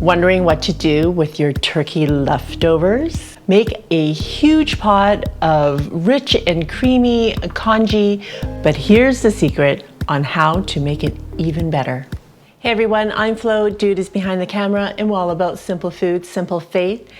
Wondering what to do with your turkey leftovers? Make a huge pot of rich and creamy congee, but here's the secret on how to make it even better. Hey everyone, I'm Flo, Dude is behind the camera, and we're all about simple food, simple faith.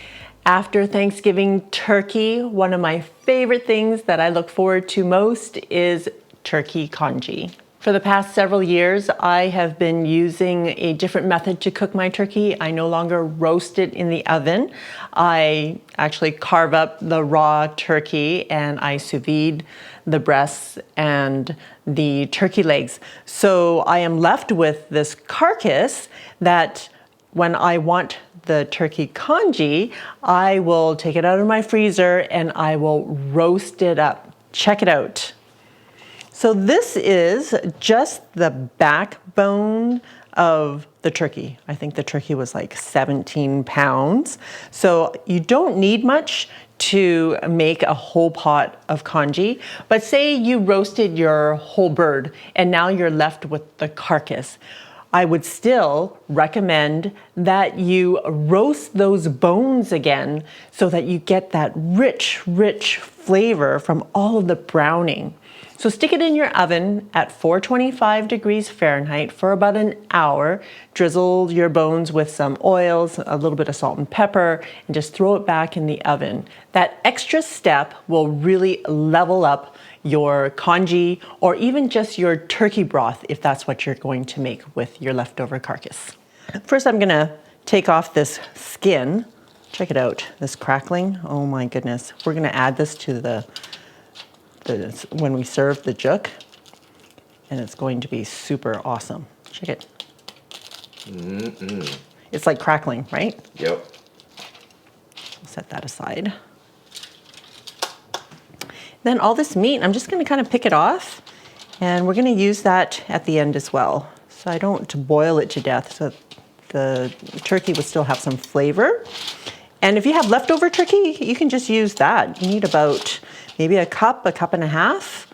After Thanksgiving turkey, one of my favorite things that I look forward to most is turkey congee. For the past several years, I have been using a different method to cook my turkey. I no longer roast it in the oven. I actually carve up the raw turkey and I sous vide the breasts and the turkey legs. So I am left with this carcass that when I want the turkey congee, I will take it out of my freezer and I will roast it up. Check it out. So this is just the backbone of the turkey. I think the turkey was like 17 pounds. So you don't need much to make a whole pot of congee, but say you roasted your whole bird and now you're left with the carcass. I would still recommend that you roast those bones again so that you get that rich, rich flavor from all of the browning. So stick it in your oven at 425 degrees Fahrenheit for about an hour. Drizzle your bones with some oils, a little bit of salt and pepper, and just throw it back in the oven. That extra step will really level up your congee or even just your turkey broth if that's what you're going to make with your leftover carcass. First, I'm gonna take off this skin. Check it out, this crackling. Oh my goodness. We're gonna add this to when we serve the juk, and it's going to be super awesome. Check it. It's like crackling, right? Yep. I'll set that aside. Then all this meat, I'm just gonna kind of pick it off, and we're gonna use that at the end as well. So I don't boil it to death, so the turkey will still have some flavor. And if you have leftover turkey, you can just use that. You need about maybe a cup and a half,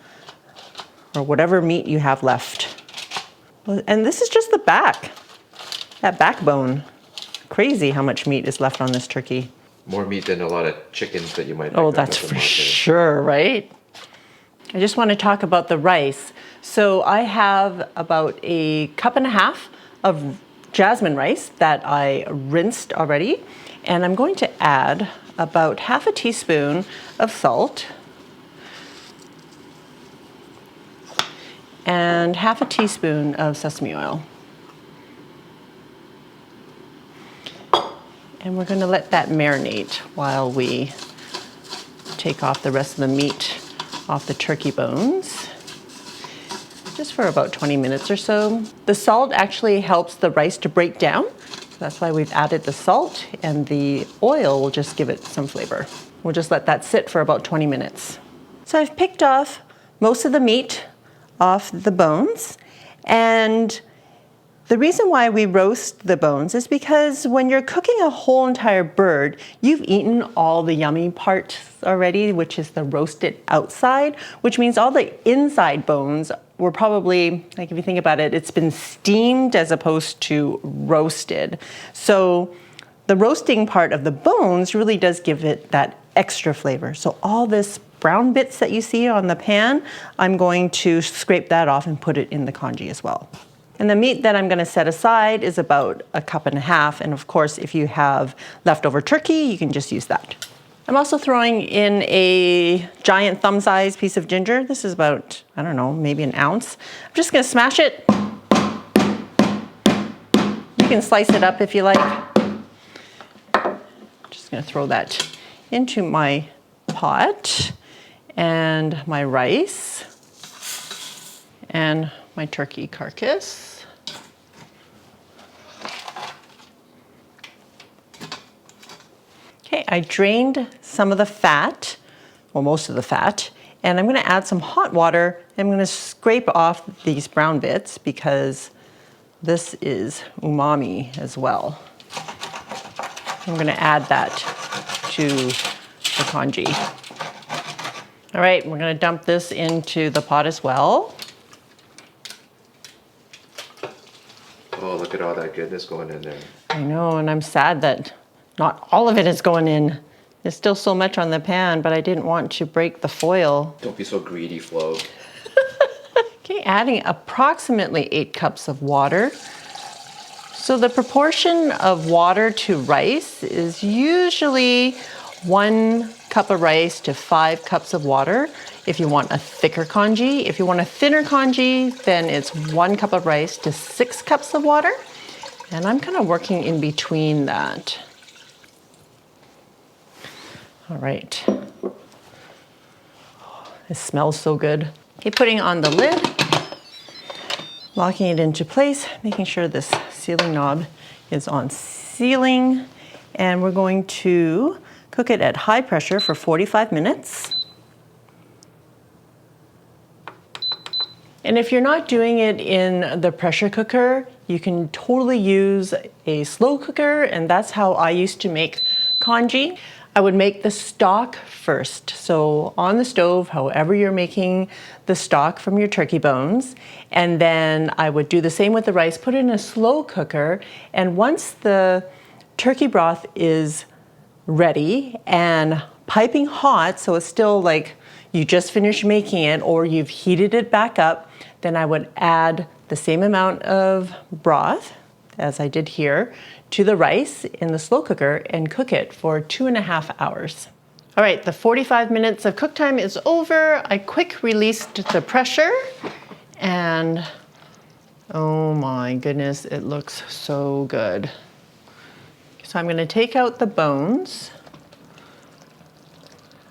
or whatever meat you have left. And this is just the back, that backbone. Crazy how much meat is left on this turkey. More meat than a lot of chickens that you might pick Oh, up that's at the for market. sure, right? I just want to talk about the rice. So I have about a cup and a half of jasmine rice that I rinsed already. And I'm going to add about half a teaspoon of salt and half a teaspoon of sesame oil. And we're gonna let that marinate while we take off the rest of the meat off the turkey bones, just for about 20 minutes or so. The salt actually helps the rice to break down. So that's why we've added the salt, and the oil will just give it some flavor. We'll just let that sit for about 20 minutes. So I've picked off most of the meat off the bones, and the reason why we roast the bones is because when you're cooking a whole entire bird, you've eaten all the yummy parts already, which is the roasted outside, which means all the inside bones were probably, like if you think about it, it's been steamed as opposed to roasted. So the roasting part of the bones really does give it that extra flavor. So all this brown bits that you see on the pan, I'm going to scrape that off and put it in the congee as well. And the meat that I'm gonna set aside is about a cup and a half. And of course, if you have leftover turkey, you can just use that. I'm also throwing in a giant thumb-sized piece of ginger. This is about, I don't know, maybe an ounce. I'm just gonna smash it. You can slice it up if you like. Just gonna throw that into my pot, and my rice, and my turkey carcass. Okay, I drained some of the fat, well, most of the fat, and I'm gonna add some hot water. I'm gonna scrape off these brown bits because this is umami as well. I'm gonna add that to the congee. All right, we're gonna dump this into the pot as well. Oh, look at all that goodness going in there. I know, and I'm sad that not all of it is going in. There's still so much on the pan, but I didn't want to break the foil. Don't be so greedy, Flo. Okay, adding approximately 8 cups of water. So the proportion of water to rice is usually 1 cup of rice to 5 cups of water. If you want a thicker congee, if you want a thinner congee, then it's 1 cup of rice to 6 cups of water. And I'm kind of working in between that. All right. It smells so good. Okay, putting on the lid, locking it into place, making sure this sealing knob is on sealing, and we're going to cook it at high pressure for 45 minutes. And if you're not doing it in the pressure cooker, you can totally use a slow cooker, and that's how I used to make congee. I would make the stock first. So on the stove, however you're making the stock from your turkey bones, and then I would do the same with the rice, put it in a slow cooker, and once the turkey broth is ready and piping hot, so it's still like you just finished making it or you've heated it back up, then I would add the same amount of broth as I did here to the rice in the slow cooker and cook it for 2.5 hours. All right, the 45 minutes of cook time is over. I quick released the pressure and oh my goodness, it looks so good. So I'm gonna take out the bones.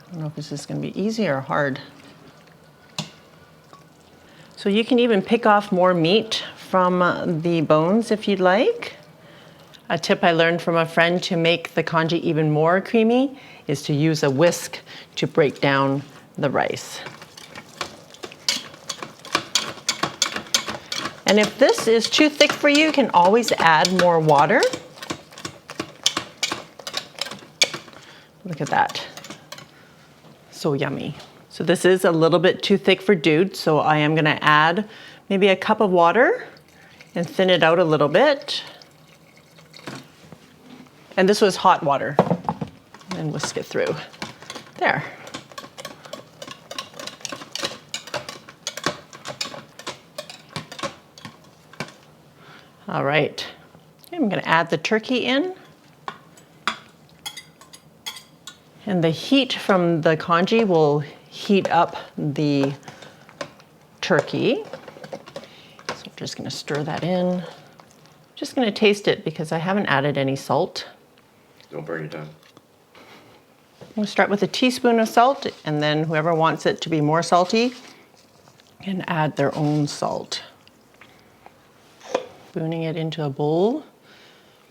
I don't know if this is gonna be easy or hard. So you can even pick off more meat from the bones if you'd like. A tip I learned from a friend to make the congee even more creamy is to use a whisk to break down the rice. And if this is too thick for you, you can always add more water. Look at that. So yummy. So this is a little bit too thick for Dude, so I am gonna add maybe a cup of water and thin it out a little bit. And this was hot water. And whisk it through. There. All right. I'm gonna add the turkey in. And the heat from the congee will heat up the turkey. So I'm just gonna stir that in. Just gonna taste it because I haven't added any salt. Don't burn your tongue. We'll start with a teaspoon of salt, and then whoever wants it to be more salty can add their own salt. Spooning it into a bowl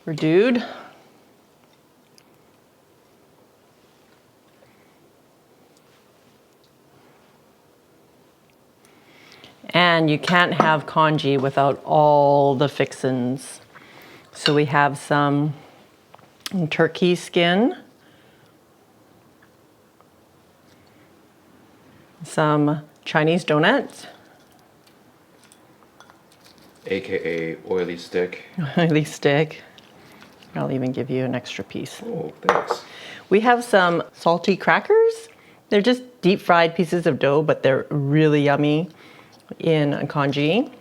for Dude. And you can't have congee without all the fixins. So we have some turkey skin, some Chinese donuts, AKA oily stick. oily stick. I'll even give you an extra piece. Oh, thanks. We have some salty crackers. They're just deep fried pieces of dough, but they're really yummy in a congee.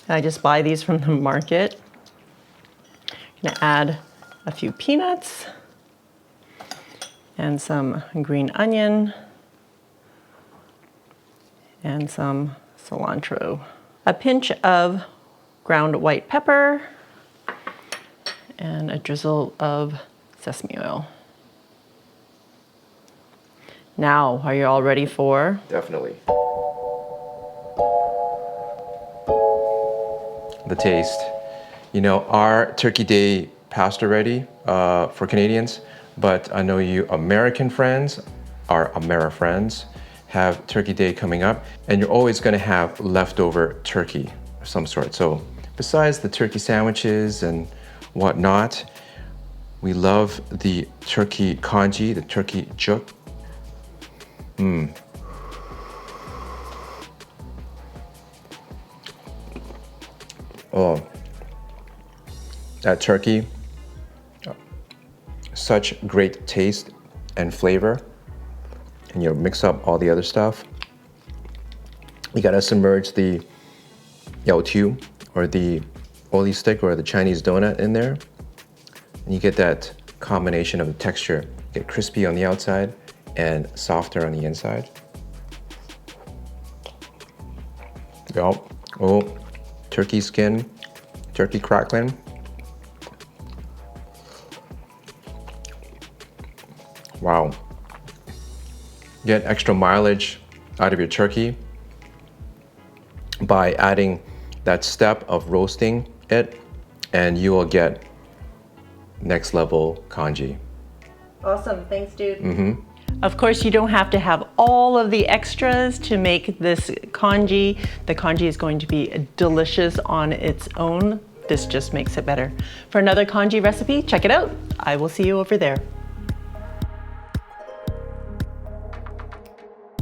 I just buy these from the market. I'm gonna add a few peanuts and some green onion and some cilantro. A pinch of ground white pepper and a drizzle of sesame oil. Now, are you all ready for? Definitely. The taste. You know, our Turkey Day passed already for Canadians, but I know you American friends, our Ameri friends, have Turkey Day coming up, and you're always gonna have leftover turkey of some sort. So besides the turkey sandwiches and whatnot, we love the turkey congee, the turkey juk. Oh, that turkey. Such great taste and flavor. And you mix up all the other stuff. You gotta submerge the yao tiu, or the oli stick, or the Chinese donut in there. And you get that combination of the texture. Get crispy on the outside and softer on the inside. Yup. Oh, turkey skin, turkey crackling. Wow. Get extra mileage out of your turkey by adding that step of roasting it, and you will get next level congee. Awesome, thanks dude. Of course, you don't have to have all of the extras to make this congee. The congee is going to be delicious on its own. This just makes it better. For another congee recipe, check it out. I will see you over there.